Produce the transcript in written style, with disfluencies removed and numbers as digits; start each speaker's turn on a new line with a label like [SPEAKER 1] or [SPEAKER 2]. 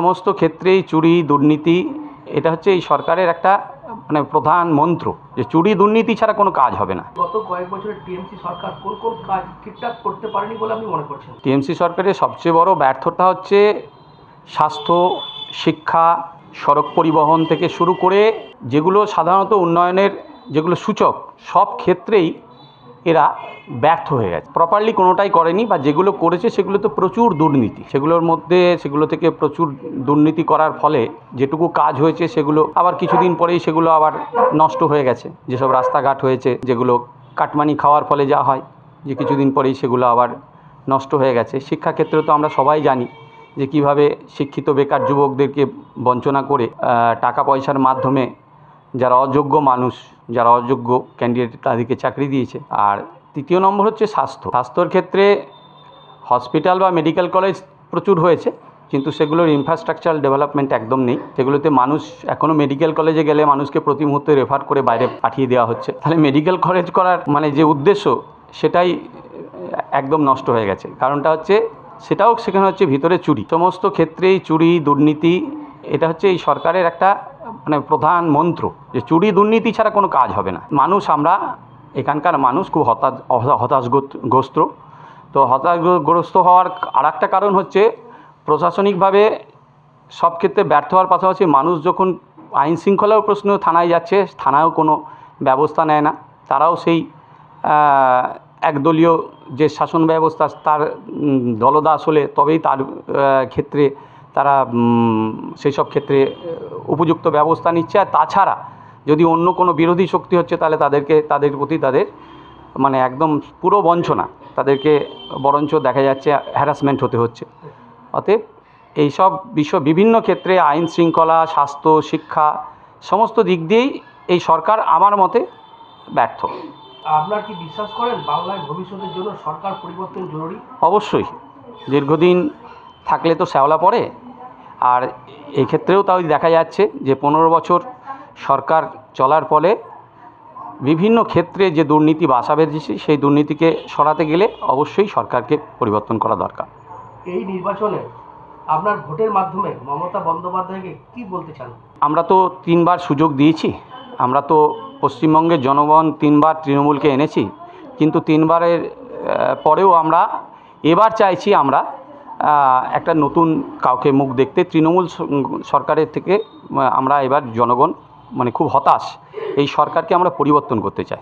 [SPEAKER 1] সমস্ত ক্ষেত্রেই চুরি দুর্নীতি এটা হচ্ছে এই সরকারের একটা প্রধান মন্ত্র যে চুরি দুর্নীতি ছাড়া কোনো কাজ হবে না।
[SPEAKER 2] গত কয়েক বছরে টিএমসি সরকার কোন কোন কাজ ঠিকঠাক করতে পারেনি বলে আপনি মনে করছেন?
[SPEAKER 1] টিএমসি সরকারের সবচেয়ে বড় ব্যর্থতা হচ্ছে স্বাস্থ্য, শিক্ষা, সড়ক পরিবহন থেকে শুরু করে যেগুলো সাধারণত উন্নয়নের যেগুলো সূচক সব ক্ষেত্রেই এরা ব্যর্থ হয়ে গেছে। প্রপারলি কোনোটাই করেনি, বা যেগুলো করেছে সেগুলো তো প্রচুর দুর্নীতি। সেগুলো থেকে প্রচুর দুর্নীতি করার ফলে যেটুকু কাজ হয়েছে সেগুলো আবার কিছুদিন পরেই সেগুলো আবার নষ্ট হয়ে গেছে। যেসব রাস্তাঘাট হয়েছে যেগুলো কাটমানি খাওয়ার ফলে যা হয়, যে কিছুদিন পরেই সেগুলো আবার নষ্ট হয়ে গেছে। শিক্ষাক্ষেত্রে তো আমরা সবাই জানি যে কীভাবে শিক্ষিত বেকার যুবকদেরকে বঞ্চনা করে টাকা পয়সার মাধ্যমে যারা অযোগ্য মানুষ, যারা অযোগ্য ক্যান্ডিডেট তাদেরকে চাকরি দিয়েছে। আর তৃতীয় নম্বর হচ্ছে স্বাস্থ্যর ক্ষেত্রে হসপিটাল বা মেডিকেল কলেজ প্রচুর হয়েছে, কিন্তু সেগুলোর ইনফ্রাস্ট্রাকচারাল ডেভেলপমেন্ট একদম নেই। সেগুলোতে মানুষ এখনও মেডিকেল কলেজে গেলে মানুষকে প্রতি মুহূর্তে রেফার করে বাইরে পাঠিয়ে দেওয়া হচ্ছে। তাহলে মেডিকেল কলেজ করার যে উদ্দেশ্য সেটাই একদম নষ্ট হয়ে গেছে। কারণটা হচ্ছে সেখানে হচ্ছে ভিতরে চুরি। সমস্ত ক্ষেত্রেই চুরি দুর্নীতি এটা হচ্ছে এই সরকারের একটা প্রধান মন্ত্র যে চুরি দুর্নীতি ছাড়া কোনো কাজ হবে না। আমরা এখানকার মানুষ খুব হতাশগ্রস্ত। তো হতাশগ্রস্ত হওয়ার আর একটা কারণ হচ্ছে প্রশাসনিকভাবে সব ক্ষেত্রে ব্যর্থ হওয়ার পাশাপাশি মানুষ যখন আইন শৃঙ্খলার প্রশ্ন থানায় যাচ্ছে, থানায়ও কোনো ব্যবস্থা নেয় না। তারাও সেই একদলীয় যে শাসন ব্যবস্থা তার দলদাস হলে তবেই তার ক্ষেত্রে তারা সেই সব ক্ষেত্রে উপযুক্ত ব্যবস্থা নিচ্ছে। আর তাছাড়া যদি অন্য কোনো বিরোধী শক্তি হচ্ছে তাহলে তাদের প্রতি একদম পুরো বঞ্চনা, তাদেরকে বরঞ্চ দেখা যাচ্ছে হ্যারাসমেন্ট হতে হচ্ছে। অতএব এইসব বিভিন্ন ক্ষেত্রে আইন শৃঙ্খলা, স্বাস্থ্য, শিক্ষা সমস্ত দিক দিয়েই এই সরকার আমার মতে ব্যর্থ।
[SPEAKER 2] আপনার কি বিশ্বাস করেন বাংলায় ভবিষ্যতের জন্য সরকার পরিবর্তন জরুরি?
[SPEAKER 1] অবশ্যই। দীর্ঘদিন থাকলে তো শ্যাওলা পড়ে। আর এই ক্ষেত্রেও তাই দেখা যাচ্ছে যে 15 বছর সরকার চলার ফলে বিভিন্ন ক্ষেত্রে যে দুর্নীতি বাসা বেঁধেছে সেই দুর্নীতিকে সরাতে গেলে অবশ্যই সরকারকে পরিবর্তন করা দরকার।
[SPEAKER 2] এই নির্বাচনে আপনার ভোটের মাধ্যমে মমতা বন্দ্যোপাধ্যায়কে কি বলতে চান?
[SPEAKER 1] আমরা তো 3 বার সুযোগ দিয়েছি। আমরা তো পশ্চিমবঙ্গের জনগণ 3 বার তৃণমূলকে এনেছি, কিন্তু 3 বারের পরেও আমরা এবার চাইছি একটা নতুন কাউকে মুখ দেখতে। তৃণমূল সরকারের থেকে আমরা এবার জনগণ খুব হতাশ। এই সরকারকে আমরা পরিবর্তন করতে চাই।